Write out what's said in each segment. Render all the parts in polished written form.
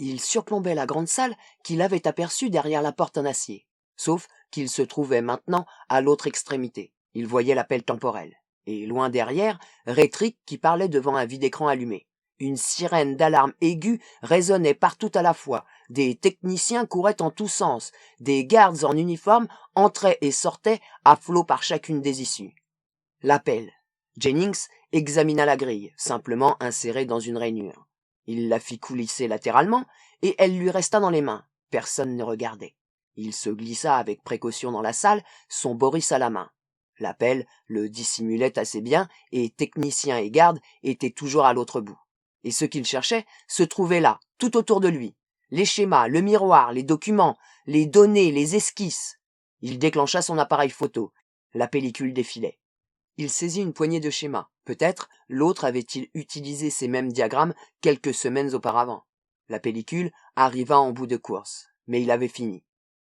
Il surplombait la grande salle qu'il avait aperçue derrière la porte en acier, sauf qu'il se trouvait maintenant à l'autre extrémité. Il voyait l'appel temporel. Et loin derrière, Rétrick qui parlait devant un vide-écran allumé. Une sirène d'alarme aiguë résonnait partout à la fois. Des techniciens couraient en tous sens. Des gardes en uniforme entraient et sortaient à flot par chacune des issues. L'appel. Jennings examina la grille, simplement insérée dans une rainure. Il la fit coulisser latéralement, et elle lui resta dans les mains. Personne ne regardait. Il se glissa avec précaution dans la salle, son Boris à la main. L'appel le dissimulait assez bien, et technicien et garde étaient toujours à l'autre bout. Et ce qu'il cherchait se trouvait là, tout autour de lui. Les schémas, le miroir, les documents, les données, les esquisses. Il déclencha son appareil photo. La pellicule défilait. Il saisit une poignée de schémas. Peut-être l'autre avait-il utilisé ces mêmes diagrammes quelques semaines auparavant. La pellicule arriva en bout de course, mais il avait fini.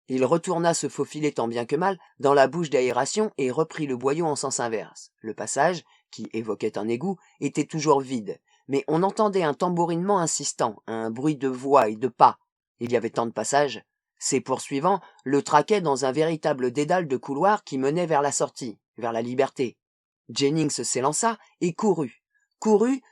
Il retourna se faufiler tant bien que mal dans la bouche d'aération et reprit le boyau en sens inverse. Le passage, qui évoquait un égout, était toujours vide, mais on entendait un tambourinement insistant, un bruit de voix et de pas. Il y avait tant de passages. Ses poursuivants le traquaient dans un véritable dédale de couloirs qui menait vers la sortie, vers la liberté. Jennings s'élança et courut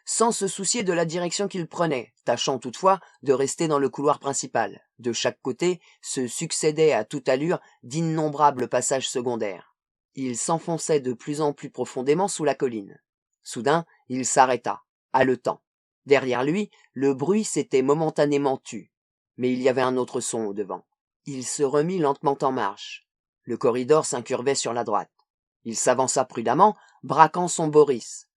sans se soucier de la direction qu'il prenait, tâchant toutefois de rester dans le couloir principal. De chaque côté se succédaient à toute allure d'innombrables passages secondaires. Il s'enfonçait de plus en plus profondément sous la colline. Soudain, il s'arrêta, haletant. Derrière lui, le bruit s'était momentanément tu, mais il y avait un autre son au-devant. Il se remit lentement en marche. Le corridor s'incurvait sur la droite. Il s'avança prudemment, braquant son Boris.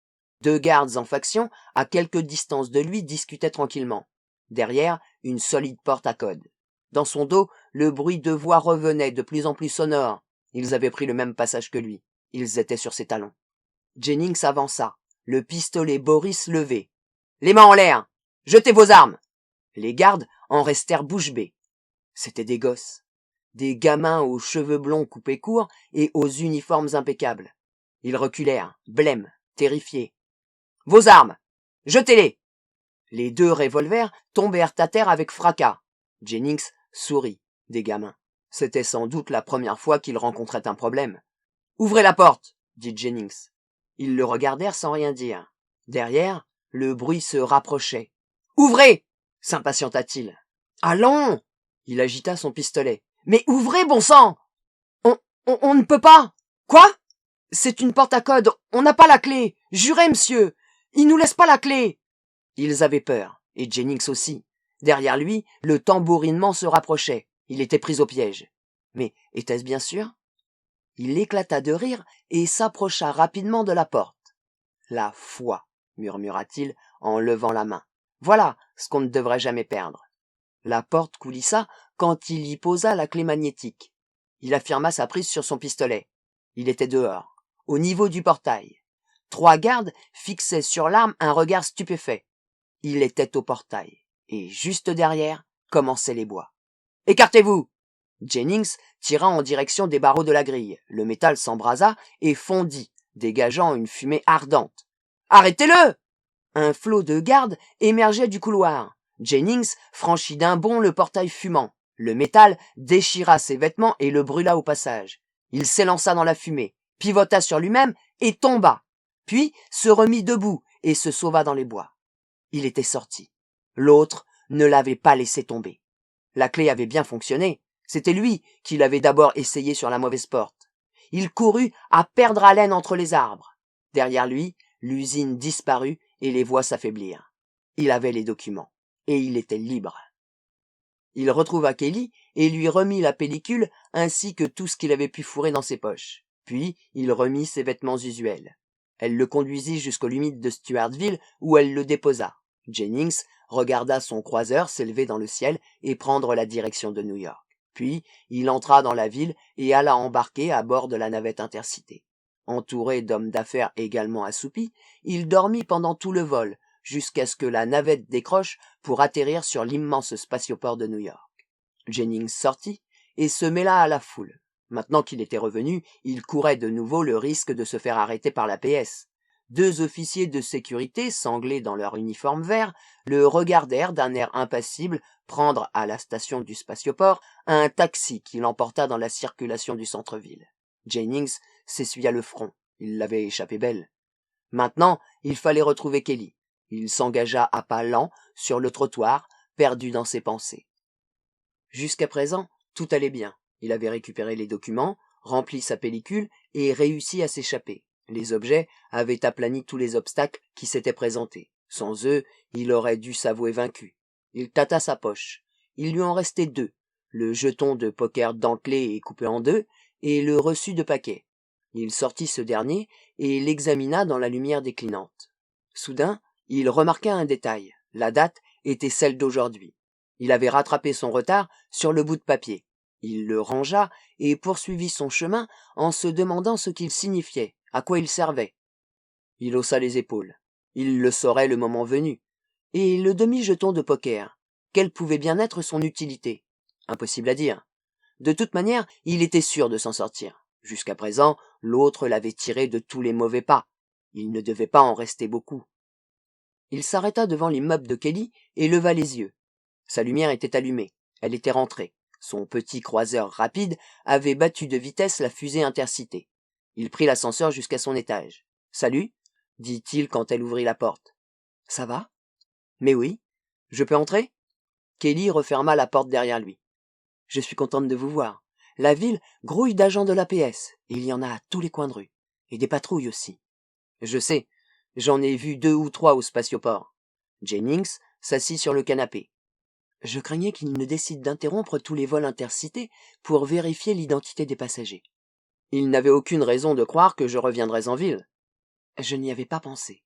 2 gardes en faction, à quelque distance de lui, discutaient tranquillement. Derrière, une solide porte à code. Dans son dos, le bruit de voix revenait de plus en plus sonore. Ils avaient pris le même passage que lui. Ils étaient sur ses talons. Jennings avança, le pistolet Boris levé. « Les mains en l'air! Jetez vos armes !» Les gardes en restèrent bouche bée. C'étaient des gosses. Des gamins aux cheveux blonds coupés courts et aux uniformes impeccables. Ils reculèrent, blêmes, terrifiés. « Vos armes! Jetez-les !» Les 2 revolvers tombèrent à terre avec fracas. Jennings sourit. Des gamins. C'était sans doute la première fois qu'il rencontrait un problème. « Ouvrez la porte !» dit Jennings. Ils le regardèrent sans rien dire. Derrière, le bruit se rapprochait. « Ouvrez !» s'impatienta-t-il. « Allons !» Il agita son pistolet. « Mais ouvrez, bon sang ! On ne peut pas !»« Quoi ? C'est une porte à code, on n'a pas la clé. Jurez, monsieur, ils nous laissent pas la clé. » Ils avaient peur, et Jennings aussi. Derrière lui, le tambourinement se rapprochait. Il était pris au piège. Mais était-ce bien sûr ? Il éclata de rire et s'approcha rapidement de la porte. « La foi, murmura-t-il en levant la main. Voilà ce qu'on ne devrait jamais perdre. » La porte coulissa quand il y posa la clé magnétique. Il affirma sa prise sur son pistolet. Il était dehors, au niveau du portail. 3 gardes fixaient sur l'arme un regard stupéfait. Il était au portail, et juste derrière commençaient les bois. « Écartez-vous !» Jennings tira en direction des barreaux de la grille. Le métal s'embrasa et fondit, dégageant une fumée ardente. « Arrêtez-le !» Un flot de gardes émergeait du couloir. Jennings franchit d'un bond le portail fumant. Le métal déchira ses vêtements et le brûla au passage. Il s'élança dans la fumée, pivota sur lui-même et tomba. Puis se remit debout et se sauva dans les bois. Il était sorti. L'autre ne l'avait pas laissé tomber. La clé avait bien fonctionné. C'était lui qui l'avait d'abord essayé sur la mauvaise porte. Il courut à perdre haleine entre les arbres. Derrière lui, l'usine disparut et les voix s'affaiblirent. Il avait les documents. Et il était libre. Il retrouva Kelly et lui remit la pellicule ainsi que tout ce qu'il avait pu fourrer dans ses poches. Puis il remit ses vêtements usuels. Elle le conduisit jusqu'au limite de Stuartville où elle le déposa. Jennings regarda son croiseur s'élever dans le ciel et prendre la direction de New York. Puis il entra dans la ville et alla embarquer à bord de la navette Intercité. Entouré d'hommes d'affaires également assoupis, il dormit pendant tout le vol, jusqu'à ce que la navette décroche pour atterrir sur l'immense spatioport de New York. Jennings sortit et se mêla à la foule. Maintenant qu'il était revenu, il courait de nouveau le risque de se faire arrêter par la PS. 2 officiers de sécurité, sanglés dans leur uniforme vert, le regardèrent d'un air impassible prendre à la station du spatioport un taxi qui l'emporta dans la circulation du centre-ville. Jennings s'essuya le front. Il l'avait échappé belle. Maintenant, il fallait retrouver Kelly. Il s'engagea à pas lents sur le trottoir, perdu dans ses pensées. Jusqu'à présent, tout allait bien. Il avait récupéré les documents, rempli sa pellicule et réussi à s'échapper. Les objets avaient aplani tous les obstacles qui s'étaient présentés. Sans eux, il aurait dû s'avouer vaincu. Il tâta sa poche. Il lui en restait 2, le jeton de poker dentelé et coupé en 2, et le reçu de paquet. Il sortit ce dernier et l'examina dans la lumière déclinante. Soudain, il remarqua un détail. La date était celle d'aujourd'hui. Il avait rattrapé son retard sur le bout de papier. Il le rangea et poursuivit son chemin en se demandant ce qu'il signifiait, à quoi il servait. Il haussa les épaules. Il le saurait le moment venu. Et le demi-jeton de poker, quelle pouvait bien être son utilité? Impossible à dire. De toute manière, il était sûr de s'en sortir. Jusqu'à présent, l'autre l'avait tiré de tous les mauvais pas. Il ne devait pas en rester beaucoup. Il s'arrêta devant l'immeuble de Kelly et leva les yeux. Sa lumière était allumée. Elle était rentrée. Son petit croiseur rapide avait battu de vitesse la fusée intercité. Il prit l'ascenseur jusqu'à son étage. « Salut » dit-il quand elle ouvrit la porte. « Ça va ?»« Mais oui. Je peux entrer ?» Kelly referma la porte derrière lui. « Je suis contente de vous voir. La ville grouille d'agents de l'APS, et il y en a à tous les coins de rue. Et des patrouilles aussi. »« Je sais. J'en ai vu 2 ou 3 au spatioport. » Jennings s'assit sur le canapé. « Je craignais qu'ils ne décident d'interrompre tous les vols intercités pour vérifier l'identité des passagers. » « Ils n'avaient aucune raison de croire que je reviendrais en ville. »« Je n'y avais pas pensé. »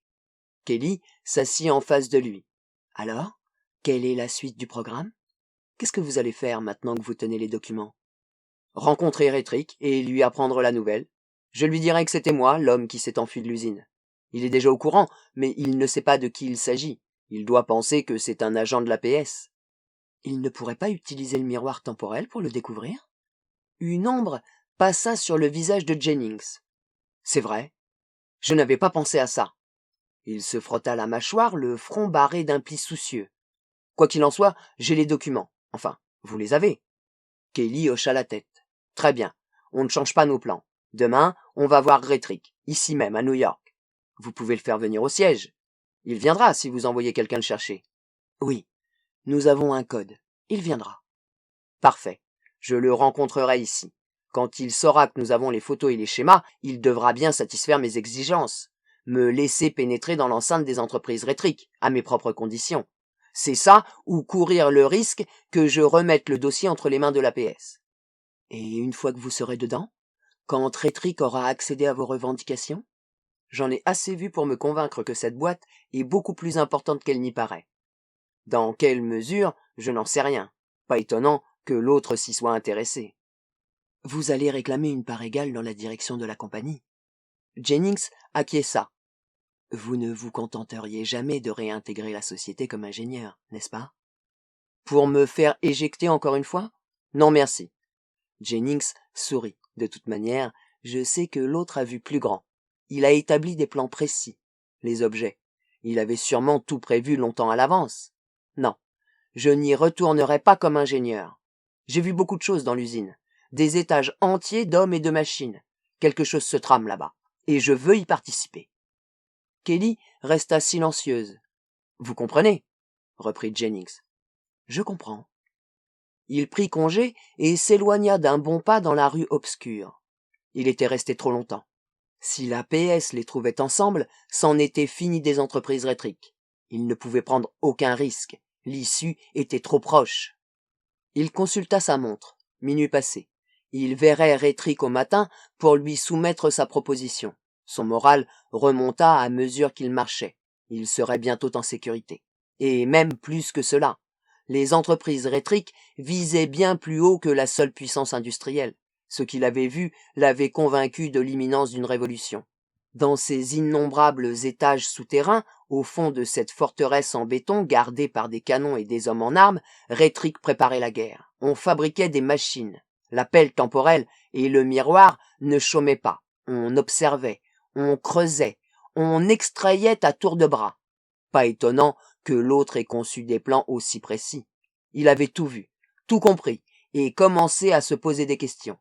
Kelly s'assit en face de lui. « Alors, quelle est la suite du programme? Qu'est-ce que vous allez faire maintenant que vous tenez les documents? »« Rencontrer Rétrick et lui apprendre la nouvelle. Je lui dirai que c'était moi, l'homme qui s'est enfui de l'usine. Il est déjà au courant, mais il ne sait pas de qui il s'agit. Il doit penser que c'est un agent de l'APS. »« Il ne pourrait pas utiliser le miroir temporel pour le découvrir? » Une ombre passa sur le visage de Jennings. « C'est vrai. Je n'avais pas pensé à ça. » Il se frotta la mâchoire, le front barré d'un pli soucieux. « Quoi qu'il en soit, j'ai les documents. Enfin, vous les avez. » Kelly hocha la tête. « Très bien. On ne change pas nos plans. Demain, on va voir Rétrick, ici même, à New York. Vous pouvez le faire venir au siège. Il viendra si vous envoyez quelqu'un le chercher. »« Oui. Nous avons un code. Il viendra. »« Parfait. Je le rencontrerai ici. Quand il saura que nous avons les photos et les schémas, il devra bien satisfaire mes exigences. Me laisser pénétrer dans l'enceinte des entreprises Rétrick, à mes propres conditions. C'est ça, ou courir le risque que je remette le dossier entre les mains de l'APS. Et une fois que vous serez dedans, quand Rétrick aura accédé à vos revendications, j'en ai assez vu pour me convaincre que cette boîte est beaucoup plus importante qu'elle n'y paraît. Dans quelle mesure, je n'en sais rien. Pas étonnant que l'autre s'y soit intéressé. Vous allez réclamer une part égale dans la direction de la compagnie. Jennings acquiesça. Vous ne vous contenteriez jamais de réintégrer la société comme ingénieur, n'est-ce pas? Pour me faire éjecter encore une fois? Non merci. Jennings sourit. De toute manière, je sais que l'autre a vu plus grand. Il a établi des plans précis. Les objets. Il avait sûrement tout prévu longtemps à l'avance. Non, je n'y retournerai pas comme ingénieur. J'ai vu beaucoup de choses dans l'usine. Des étages entiers d'hommes et de machines. Quelque chose se trame là-bas. Et je veux y participer. Kelly resta silencieuse. « Vous comprenez ?» reprit Jennings. « Je comprends. » Il prit congé et s'éloigna d'un bon pas dans la rue obscure. Il était resté trop longtemps. Si la PS les trouvait ensemble, c'en était fini des entreprises Rétrick. Il ne pouvait prendre aucun risque. L'issue était trop proche. Il consulta sa montre. Minuit passé. Il verrait Rétrick au matin pour lui soumettre sa proposition. Son moral remonta à mesure qu'il marchait. Il serait bientôt en sécurité. Et même plus que cela. Les entreprises Rétrick visaient bien plus haut que la seule puissance industrielle. Ce qu'il avait vu l'avait convaincu de l'imminence d'une révolution. Dans ces innombrables étages souterrains, au fond de cette forteresse en béton gardée par des canons et des hommes en armes, Rétrick préparait la guerre. On fabriquait des machines. La pelle temporelle et le miroir ne chômaient pas. On observait, on creusait, On extrayait à tour de bras. Pas étonnant que l'autre ait conçu des plans aussi précis. Il avait tout vu, tout compris, et commençait à se poser des questions.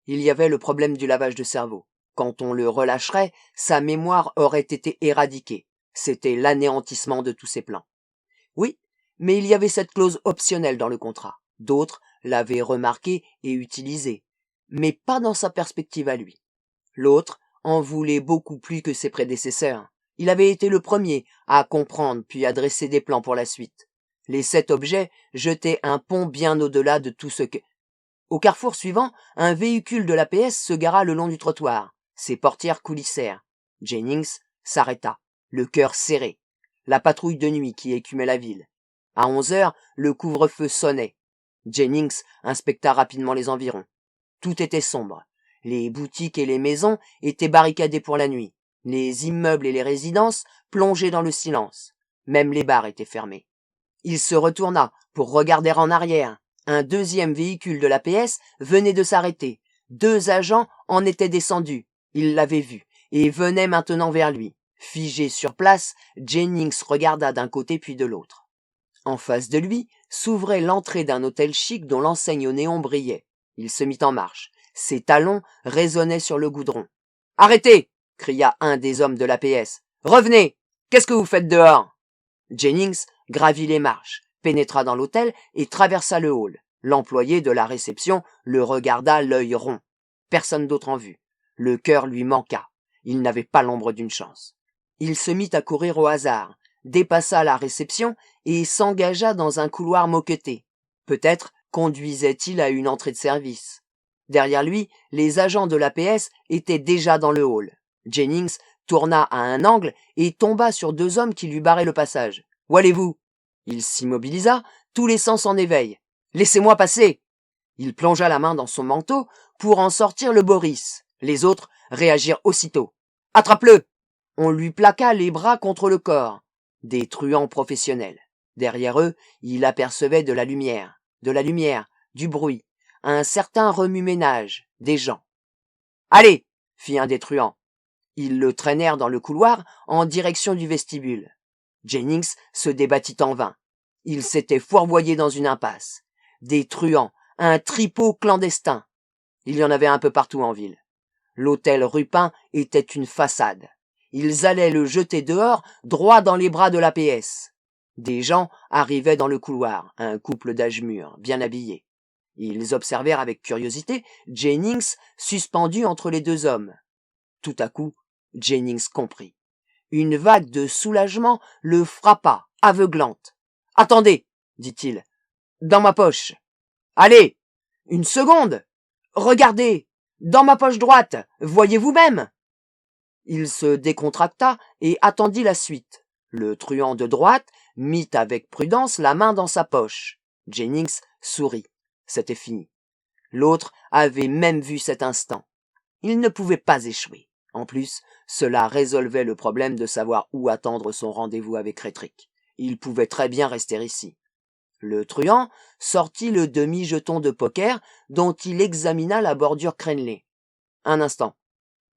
Il y avait le problème du lavage de cerveau. Quand on le relâcherait, sa mémoire aurait été éradiquée. C'était l'anéantissement de tous ses plans. Oui, mais il y avait cette clause optionnelle dans le contrat. D'autres l'avaient remarquée et utilisée, mais pas dans sa perspective à lui. L'autre en voulait beaucoup plus que ses prédécesseurs. Il avait été le premier à comprendre puis à dresser des plans pour la suite. Les 7 objets jetaient un pont bien au-delà de tout ce que... Au carrefour suivant, un véhicule de l'APS se gara le long du trottoir. Ses portières coulissèrent. Jennings s'arrêta, le cœur serré. La patrouille de nuit qui écumait la ville. À 11 heures, le couvre-feu sonnait. Jennings inspecta rapidement les environs. Tout était sombre. Les boutiques et les maisons étaient barricadées pour la nuit. Les immeubles et les résidences plongeaient dans le silence. Même les bars étaient fermés. Il se retourna pour regarder en arrière. Un deuxième véhicule de l'APS venait de s'arrêter. 2 agents en étaient descendus. Il l'avait vu et venait maintenant vers lui. Figé sur place, Jennings regarda d'un côté puis de l'autre. En face de lui s'ouvrait l'entrée d'un hôtel chic dont l'enseigne au néon brillait. Il se mit en marche. Ses talons résonnaient sur le goudron. « Arrêtez !» cria un des hommes de l'APS. « Revenez ! Qu'est-ce que vous faites dehors ?» Jennings gravit les marches, pénétra dans l'hôtel et traversa le hall. L'employé de la réception le regarda l'œil rond. Personne d'autre en vue. Le cœur lui manqua. Il n'avait pas l'ombre d'une chance. Il se mit à courir au hasard, dépassa la réception et s'engagea dans un couloir moqueté. Peut-être conduisait-il à une entrée de service. Derrière lui, les agents de l'APS étaient déjà dans le hall. Jennings tourna à un angle et tomba sur 2 hommes qui lui barraient le passage. « Où allez-vous » Il s'immobilisa, tous les sens en éveil. « Laissez-moi passer » Il plongea la main dans son manteau pour en sortir le Boris. Les autres réagirent aussitôt. « Attrape-le » On lui plaqua les bras contre le corps. Des truands professionnels. Derrière eux, il apercevait de la lumière, du bruit, un certain remue-ménage, des gens. « Allez » fit un des truands. Ils le traînèrent dans le couloir en direction du vestibule. Jennings se débattit en vain. Il s'était fourvoyé dans une impasse. Des truands, un tripot clandestin. Il y en avait un peu partout en ville. L'hôtel Rupin était une façade. Ils allaient le jeter dehors, droit dans les bras de l'APS. Des gens arrivaient dans le couloir, un couple d'âge mûr, bien habillés. Ils observèrent avec curiosité Jennings suspendu entre les 2 hommes. Tout à coup, Jennings comprit. Une vague de soulagement le frappa, aveuglante. « Attendez » dit-il. « Dans ma poche. »« Allez ! Une seconde ! Regardez ! Dans ma poche droite. Voyez vous-même » Il se décontracta et attendit la suite. Le truand de droite mit avec prudence la main dans sa poche. Jennings sourit. C'était fini. L'autre avait même vu cet instant. Il ne pouvait pas échouer. En plus, cela résolvait le problème de savoir où attendre son rendez-vous avec Rétrick. Il pouvait très bien rester ici. Le truand sortit le demi-jeton de poker dont il examina la bordure crénelée. Un instant.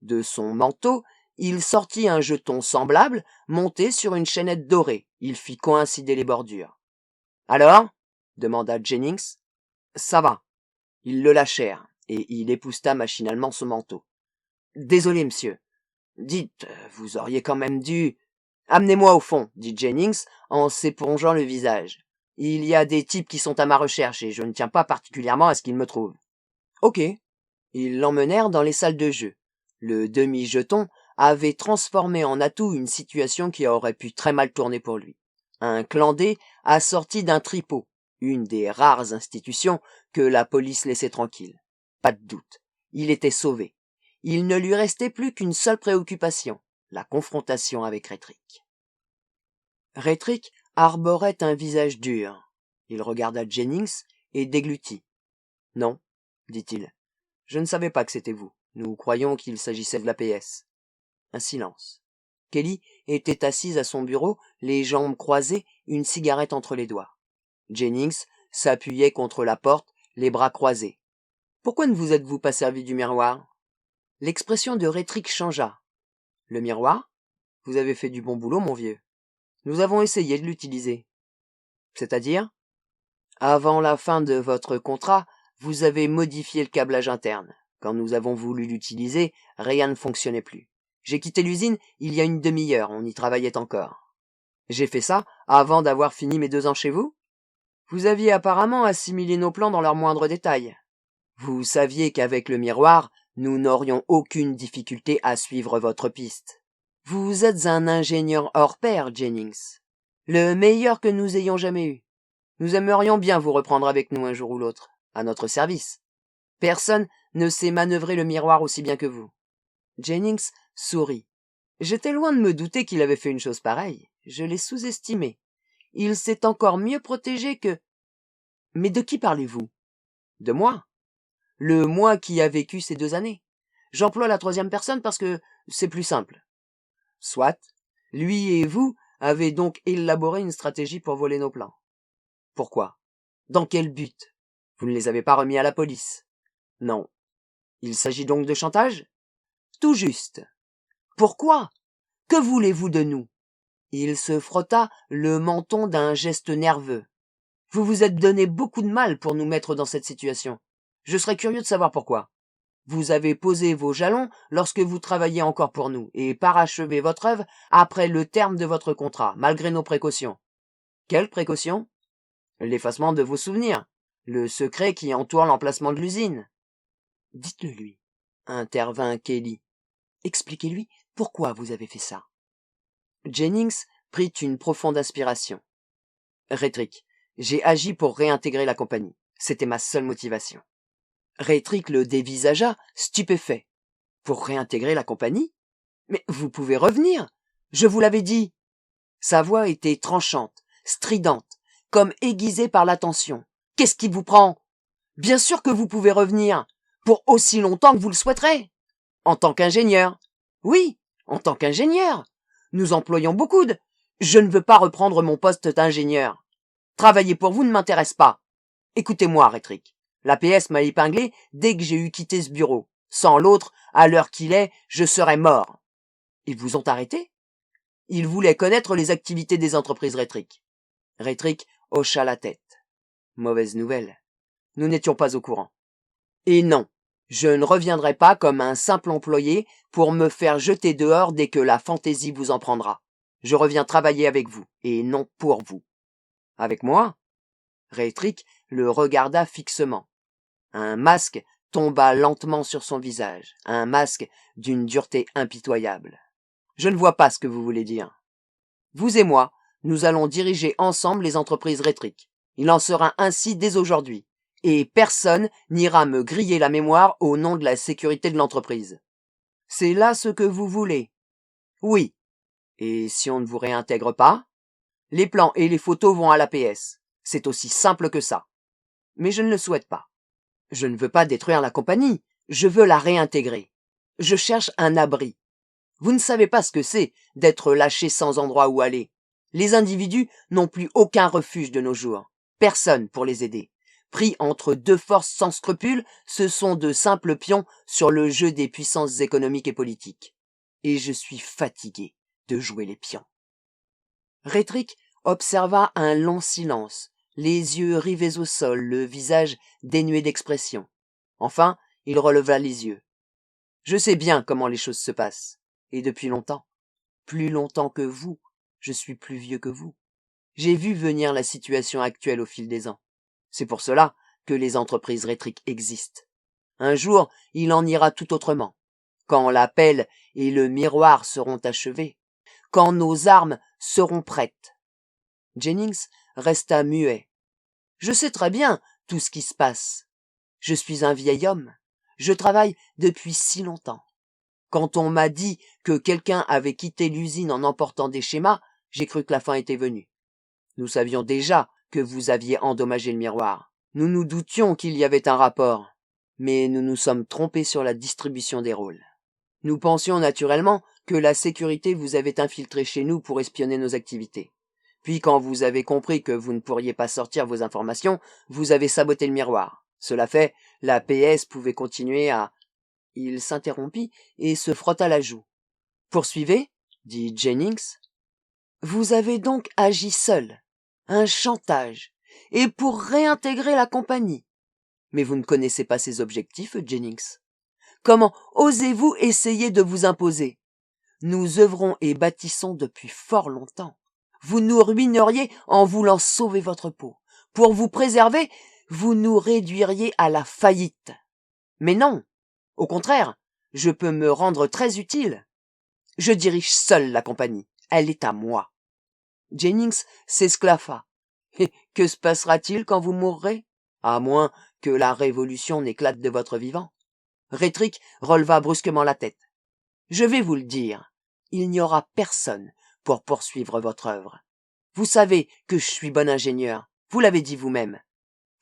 De son manteau, il sortit un jeton semblable monté sur une chaînette dorée. Il fit coïncider les bordures. « Alors » demanda Jennings. « Ça va. » Ils le lâchèrent et il épousseta machinalement son manteau. « Désolé, monsieur. »« Dites, vous auriez quand même dû... »« Amenez-moi au fond, » dit Jennings en s'épongeant le visage. « Il y a des types qui sont à ma recherche et je ne tiens pas particulièrement à ce qu'ils me trouvent. »« Ok. » Ils l'emmenèrent dans les salles de jeu. Le demi-jeton avait transformé en atout une situation qui aurait pu très mal tourner pour lui. Un clandé assorti d'un tripot, une des rares institutions que la police laissait tranquille. Pas de doute, il était sauvé. Il ne lui restait plus qu'une seule préoccupation, la confrontation avec Rétrick. Rétrick arborait un visage dur. Il regarda Jennings et déglutit. « Non, dit-il. Je ne savais pas que c'était vous. Nous croyions qu'il s'agissait de l'APS. » Un silence. Kelly était assise à son bureau, les jambes croisées, une cigarette entre les doigts. Jennings s'appuyait contre la porte, les bras croisés. « Pourquoi ne vous êtes-vous pas servi du miroir ?» L'expression de Rétrick changea. « Le miroir » Vous avez fait du bon boulot, mon vieux. Nous avons essayé de l'utiliser. C'est-à-dire? Avant la fin de votre contrat, vous avez modifié le câblage interne. Quand nous avons voulu l'utiliser, rien ne fonctionnait plus. J'ai quitté l'usine il y a une demi-heure, on y travaillait encore. J'ai fait ça avant d'avoir fini mes 2 ans chez vous? Vous aviez apparemment assimilé nos plans dans leurs moindres détails. Vous saviez qu'avec le miroir, nous n'aurions aucune difficulté à suivre votre piste. Vous êtes un ingénieur hors pair, Jennings. Le meilleur que nous ayons jamais eu. Nous aimerions bien vous reprendre avec nous un jour ou l'autre, à notre service. Personne ne sait manœuvrer le miroir aussi bien que vous. Jennings sourit. J'étais loin de me douter qu'il avait fait une chose pareille. Je l'ai sous-estimé. Il s'est encore mieux protégé que... Mais de qui parlez-vous? De moi. Le moi qui a vécu ces 2 années. J'emploie la 3e personne parce que c'est plus simple. Soit. Lui et vous avez donc élaboré une stratégie pour voler nos plans. Pourquoi? Dans quel but? Vous ne les avez pas remis à la police? Non. Il s'agit donc de chantage? Tout juste. Pourquoi? Que voulez-vous de nous? Il se frotta le menton d'un geste nerveux. Vous vous êtes donné beaucoup de mal pour nous mettre dans cette situation. Je serais curieux de savoir pourquoi. Vous avez posé vos jalons lorsque vous travailliez encore pour nous et parachevé votre œuvre après le terme de votre contrat, malgré nos précautions. Quelles précautions? L'effacement de vos souvenirs, le secret qui entoure l'emplacement de l'usine. Dites-le lui, intervint Kelly. Expliquez-lui pourquoi vous avez fait ça. Jennings prit une profonde inspiration. Rétrick, j'ai agi pour réintégrer la compagnie. C'était ma seule motivation. Rétrick le dévisagea, stupéfait. Pour réintégrer la compagnie? Mais vous pouvez revenir, je vous l'avais dit. Sa voix était tranchante, stridente, comme aiguisée par l'attention. Qu'est-ce qui vous prend? Bien sûr que vous pouvez revenir, pour aussi longtemps que vous le souhaiterez. En tant qu'ingénieur. Oui, en tant qu'ingénieur. Nous employons beaucoup de... Je ne veux pas reprendre mon poste d'ingénieur. Travailler pour vous ne m'intéresse pas. Écoutez-moi, Rétrick. L'APS m'a épinglé dès que j'ai eu quitté ce bureau. Sans l'autre, à l'heure qu'il est, je serais mort. Ils vous ont arrêté? Ils voulaient connaître les activités des entreprises Rétrick. Rétrick hocha la tête. Mauvaise nouvelle. Nous n'étions pas au courant. Et non, je ne reviendrai pas comme un simple employé pour me faire jeter dehors dès que la fantaisie vous en prendra. Je reviens travailler avec vous, et non pour vous. Avec moi? Rétrick le regarda fixement. Un masque tomba lentement sur son visage, un masque d'une dureté impitoyable. Je ne vois pas ce que vous voulez dire. Vous et moi, nous allons diriger ensemble les entreprises Rétrick. Il en sera ainsi dès aujourd'hui. Et personne n'ira me griller la mémoire au nom de la sécurité de l'entreprise. C'est là ce que vous voulez? Oui. Et si on ne vous réintègre pas? Les plans et les photos vont à l'APS. C'est aussi simple que ça. Mais je ne le souhaite pas. Je ne veux pas détruire la compagnie. Je veux la réintégrer. Je cherche un abri. Vous ne savez pas ce que c'est d'être lâché sans endroit où aller. Les individus n'ont plus aucun refuge de nos jours. Personne pour les aider. Pris entre 2 forces sans scrupules, ce sont de simples pions sur le jeu des puissances économiques et politiques. Et je suis fatigué de jouer les pions. Rétrick observa un long silence, les yeux rivés au sol, le visage dénué d'expression. Enfin, il releva les yeux. Je sais bien comment les choses se passent, et depuis longtemps. Plus longtemps que vous, je suis plus vieux que vous. J'ai vu venir la situation actuelle au fil des ans. C'est pour cela que les entreprises Rétrick existent. Un jour, il en ira tout autrement. Quand la pelle et le miroir seront achevés. Quand nos armes seront prêtes. Jennings resta muet. Je sais très bien tout ce qui se passe. Je suis un vieil homme. Je travaille depuis si longtemps. Quand on m'a dit que quelqu'un avait quitté l'usine en emportant des schémas, j'ai cru que la fin était venue. Nous savions déjà que vous aviez endommagé le miroir. Nous nous doutions qu'il y avait un rapport, mais nous nous sommes trompés sur la distribution des rôles. Nous pensions naturellement que la sécurité vous avait infiltré chez nous pour espionner nos activités. Puis quand vous avez compris que vous ne pourriez pas sortir vos informations, vous avez saboté le miroir. Cela fait, la PS pouvait continuer à... Il s'interrompit et se frotta la joue. Poursuivez? dit Jennings. Vous avez donc agi seul. Un chantage. Et pour réintégrer la compagnie. Mais vous ne connaissez pas ses objectifs, Jennings. Comment osez-vous essayer de vous imposer? Nous œuvrons et bâtissons depuis fort longtemps. Vous nous ruineriez en voulant sauver votre peau. Pour vous préserver, vous nous réduiriez à la faillite. Mais non, au contraire, je peux me rendre très utile. Je dirige seul la compagnie, elle est à moi. Jennings s'esclaffa. Et que se passera-t-il quand vous mourrez? À moins que la révolution n'éclate de votre vivant. Rétrick releva brusquement la tête. Je vais vous le dire, il n'y aura personne pour poursuivre votre œuvre. Vous savez que je suis bon ingénieur, vous l'avez dit vous-même.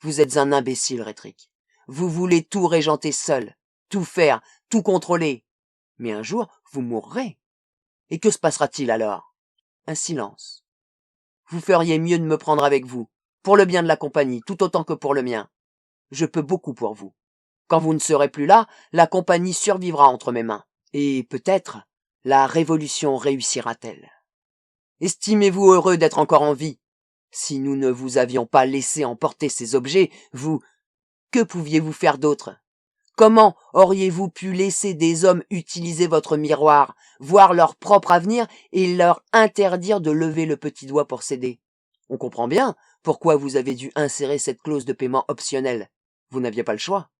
Vous êtes un imbécile, Rétrick. Vous voulez tout régenter seul, tout faire, tout contrôler. Mais un jour, vous mourrez. Et que se passera-t-il alors? Un silence. Vous feriez mieux de me prendre avec vous, pour le bien de la compagnie, tout autant que pour le mien. Je peux beaucoup pour vous. Quand vous ne serez plus là, la compagnie survivra entre mes mains. Et peut-être, la révolution réussira-t-elle. Estimez-vous heureux d'être encore en vie? Si nous ne vous avions pas laissé emporter ces objets, que pouviez-vous faire d'autre? Comment auriez-vous pu laisser des hommes utiliser votre miroir, voir leur propre avenir et leur interdire de lever le petit doigt pour céder? On comprend bien pourquoi vous avez dû insérer cette clause de paiement optionnelle. Vous n'aviez pas le choix.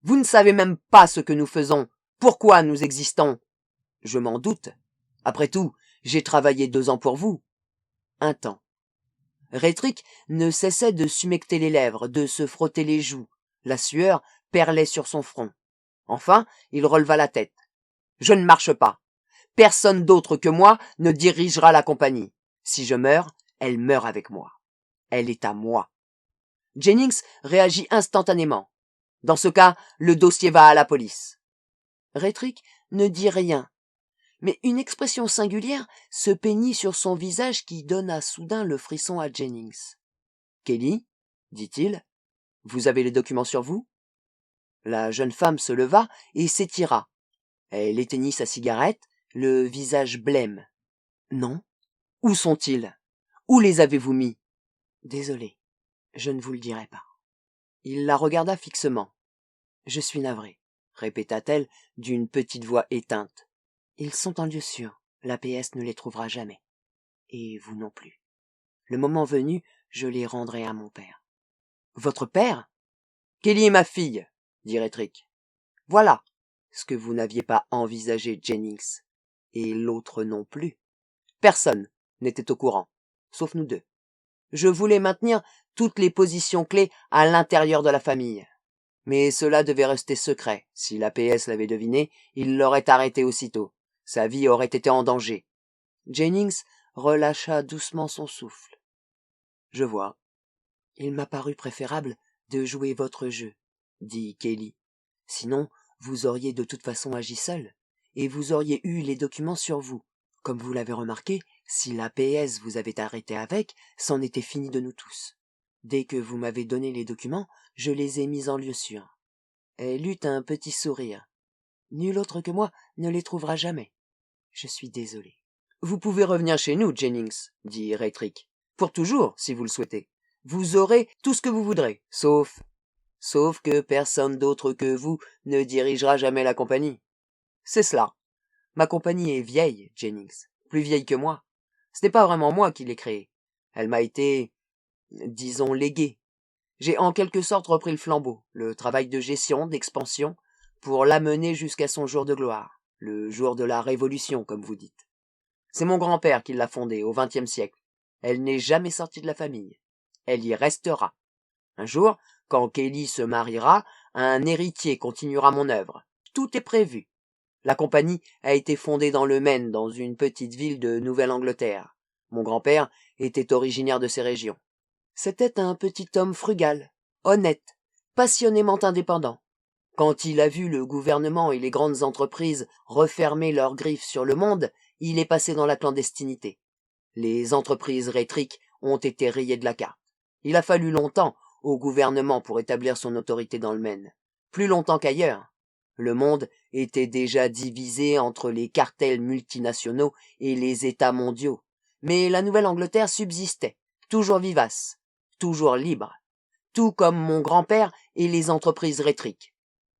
Vous ne savez même pas ce que nous faisons, pourquoi nous existons. Je m'en doute. Après tout, j'ai travaillé 2 ans pour vous. Un temps. Rétrick ne cessait de s'humecter les lèvres, de se frotter les joues. La sueur perlait sur son front. Enfin, il releva la tête. Je ne marche pas. Personne d'autre que moi ne dirigera la compagnie. Si je meurs, elle meurt avec moi. Elle est à moi. Jennings réagit instantanément. Dans ce cas, le dossier va à la police. Rétrick ne dit rien, mais une expression singulière se peignit sur son visage qui donna soudain le frisson à Jennings. Kelly, dit-il, vous avez les documents sur vous? La jeune femme se leva et s'étira. Elle éteignit sa cigarette, le visage blême. Non. Où sont-ils? Où les avez-vous mis? Désolé, je ne vous le dirai pas. Il la regarda fixement. Je suis navré, répéta-t-elle d'une petite voix éteinte. Ils sont en lieu sûr, l'APS ne les trouvera jamais. Et vous non plus. Le moment venu, je les rendrai à mon père. Votre père? Kelly est ma fille, dit Rétrick. Voilà ce que vous n'aviez pas envisagé, Jennings. Et l'autre non plus. Personne n'était au courant, sauf nous deux. Je voulais maintenir toutes les positions clés à l'intérieur de la famille. Mais cela devait rester secret. Si l'APS l'avait deviné, il l'aurait arrêté aussitôt. Sa vie aurait été en danger. Jennings relâcha doucement son souffle. Je vois. Il m'a paru préférable de jouer votre jeu, dit Kelly. Sinon, vous auriez de toute façon agi seul, et vous auriez eu les documents sur vous. Comme vous l'avez remarqué, si l'APS vous avait arrêté avec, c'en était fini de nous tous. Dès que vous m'avez donné les documents, je les ai mis en lieu sûr. Elle eut un petit sourire. Nul autre que moi ne les trouvera jamais. Je suis désolé. Vous pouvez revenir chez nous, Jennings, dit Rétrick. Pour toujours, si vous le souhaitez. Vous aurez tout ce que vous voudrez, sauf que personne d'autre que vous ne dirigera jamais la compagnie. C'est cela. Ma compagnie est vieille, Jennings, plus vieille que moi. Ce n'est pas vraiment moi qui l'ai créée. Elle m'a été, disons, léguée. J'ai en quelque sorte repris le flambeau, le travail de gestion, d'expansion, pour l'amener jusqu'à son jour de gloire, le jour de la révolution, comme vous dites. C'est mon grand-père qui l'a fondée au XXe siècle. Elle n'est jamais sortie de la famille. Elle y restera. Un jour, quand Kelly se mariera, un héritier continuera mon œuvre. Tout est prévu. La compagnie a été fondée dans le Maine, dans une petite ville de Nouvelle-Angleterre. Mon grand-père était originaire de ces régions. C'était un petit homme frugal, honnête, passionnément indépendant. Quand il a vu le gouvernement et les grandes entreprises refermer leurs griffes sur le monde, il est passé dans la clandestinité. Les entreprises Rétrick ont été rayées de la carte. Il a fallu longtemps au gouvernement pour établir son autorité dans le Maine. Plus longtemps qu'ailleurs. Le monde était déjà divisé entre les cartels multinationaux et les États mondiaux. Mais la Nouvelle-Angleterre subsistait, toujours vivace, toujours libre, tout comme mon grand-père et les entreprises rétriques.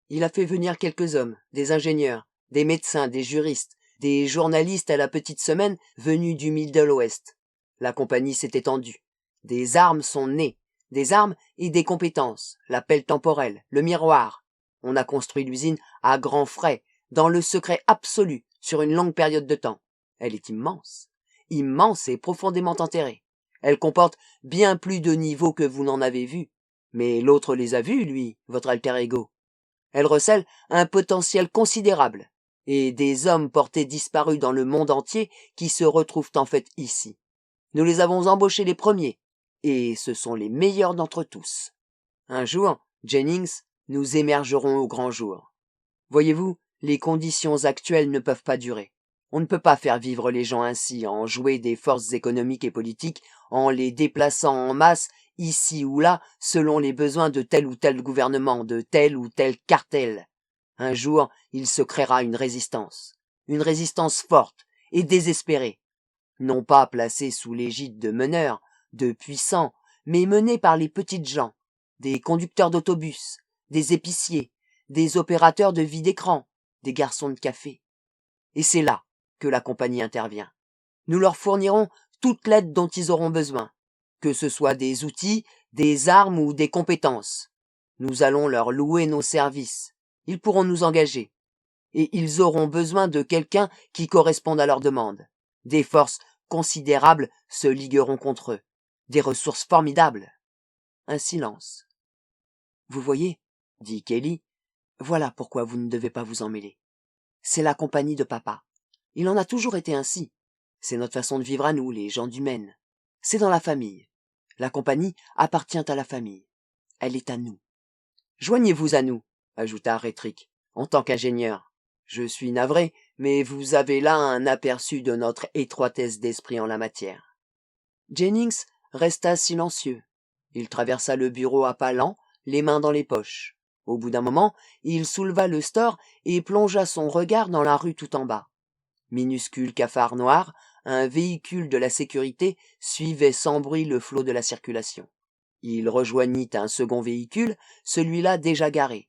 Il a fait venir quelques hommes, des ingénieurs, des médecins, des juristes, des journalistes à la petite semaine venus du Middle West. La compagnie s'est étendue. Des armes sont nées, des armes et des compétences, la pelle temporelle, le miroir. On a construit l'usine à grands frais, dans le secret absolu, sur une longue période de temps. Elle est immense, immense et profondément enterrée. Elle comporte bien plus de niveaux que vous n'en avez vu. Mais l'autre les a vus, lui, votre alter ego. Elle recèle un potentiel considérable, et des hommes portés disparus dans le monde entier qui se retrouvent en fait ici. Nous les avons embauchés les premiers, et ce sont les meilleurs d'entre tous. Un jour, Jennings, nous émergerons au grand jour. Voyez-vous, les conditions actuelles ne peuvent pas durer. On ne peut pas faire vivre les gens ainsi, en jouer des forces économiques et politiques, en les déplaçant en masse, ici ou là, selon les besoins de tel ou tel gouvernement, de tel ou tel cartel. Un jour, il se créera une résistance forte et désespérée, non pas placée sous l'égide de meneurs, de puissants, mais menée par les petites gens, des conducteurs d'autobus, des épiciers, des opérateurs de vie d'écran, des garçons de café. Et c'est là que la compagnie intervient. Nous leur fournirons toute l'aide dont ils auront besoin, que ce soit des outils, des armes ou des compétences. Nous allons leur louer nos services. Ils pourront nous engager. Et ils auront besoin de quelqu'un qui corresponde à leurs demandes. Des forces considérables se ligueront contre eux. Des ressources formidables. Un silence. Vous voyez, dit Kelly, voilà pourquoi vous ne devez pas vous en mêler. C'est la compagnie de papa. Il en a toujours été ainsi. C'est notre façon de vivre à nous, les gens du Maine. C'est dans la famille. La compagnie appartient à la famille. Elle est à nous. Joignez-vous à nous, ajouta Rétrick, en tant qu'ingénieur. Je suis navré, mais vous avez là un aperçu de notre étroitesse d'esprit en la matière. Jennings resta silencieux. Il traversa le bureau à pas lents, les mains dans les poches. Au bout d'un moment, il souleva le store et plongea son regard dans la rue tout en bas. Minuscule cafard noir, un véhicule de la sécurité suivait sans bruit le flot de la circulation. Il rejoignit un second véhicule, celui-là déjà garé.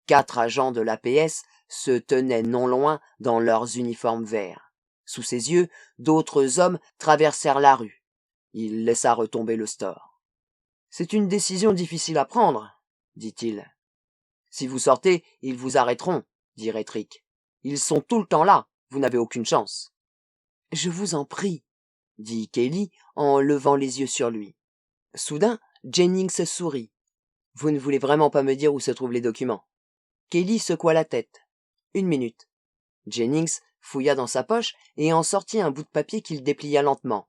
4 agents de l'APS se tenaient non loin dans leurs uniformes verts. Sous ses yeux, d'autres hommes traversèrent la rue. Il laissa retomber le store. « C'est une décision difficile à prendre, dit-il. Si vous sortez, ils vous arrêteront, dit Rétrick. Ils sont tout le temps là. Vous n'avez aucune chance. Je vous en prie, dit Kelly en levant les yeux sur lui. Soudain, Jennings sourit. Vous ne voulez vraiment pas me dire où se trouvent les documents. Kelly secoua la tête. 1 minute. Jennings fouilla dans sa poche et en sortit un bout de papier qu'il déplia lentement.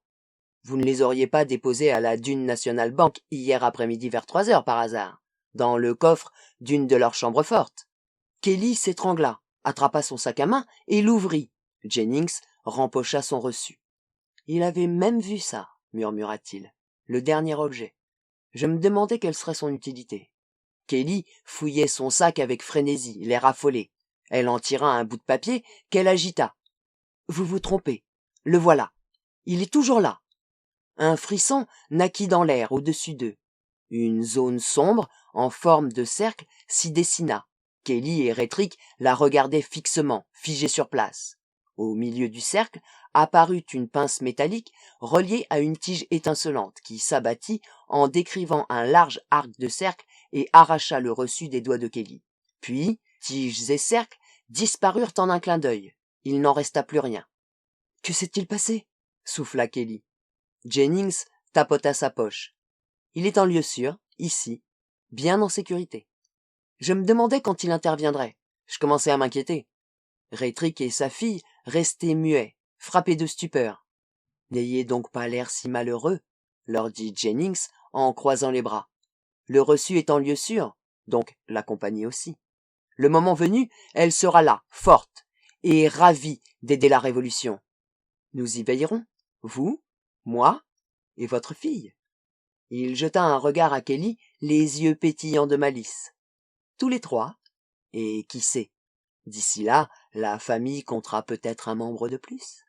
Vous ne les auriez pas déposés à la Dune National Bank hier après-midi vers 3 heures par hasard, dans le coffre d'une de leurs chambres fortes. Kelly s'étrangla, attrapa son sac à main et l'ouvrit. Jennings rempocha son reçu. Il avait même vu ça, murmura-t-il, le dernier objet. Je me demandais quelle serait son utilité. Kelly fouillait son sac avec frénésie, l'air affolé. Elle en tira un bout de papier qu'elle agita. Vous vous trompez. Le voilà. Il est toujours là. Un frisson naquit dans l'air au-dessus d'eux. Une zone sombre, en forme de cercle, s'y dessina. Kelly et Rétrick la regardaient fixement, figés sur place. Au milieu du cercle apparut une pince métallique reliée à une tige étincelante qui s'abattit en décrivant un large arc de cercle et arracha le reçu des doigts de Kelly. Puis, tiges et cercles disparurent en un clin d'œil. Il n'en resta plus rien. « Que s'est-il passé » souffla Kelly. Jennings tapota sa poche. « Il est en lieu sûr, ici, bien en sécurité. Je me demandais quand il interviendrait. Je commençais à m'inquiéter. » Rétrick et sa fille restaient muets, frappés de stupeur. « N'ayez donc pas l'air si malheureux, » leur dit Jennings en croisant les bras. « Le reçu est en lieu sûr, donc la compagnie aussi. Le moment venu, elle sera là, forte, et ravie d'aider la Révolution. Nous y veillerons, vous, moi et votre fille. » Il jeta un regard à Kelly, les yeux pétillants de malice. « Tous les trois, et qui sait, D'ici là, la famille comptera peut-être un membre de plus.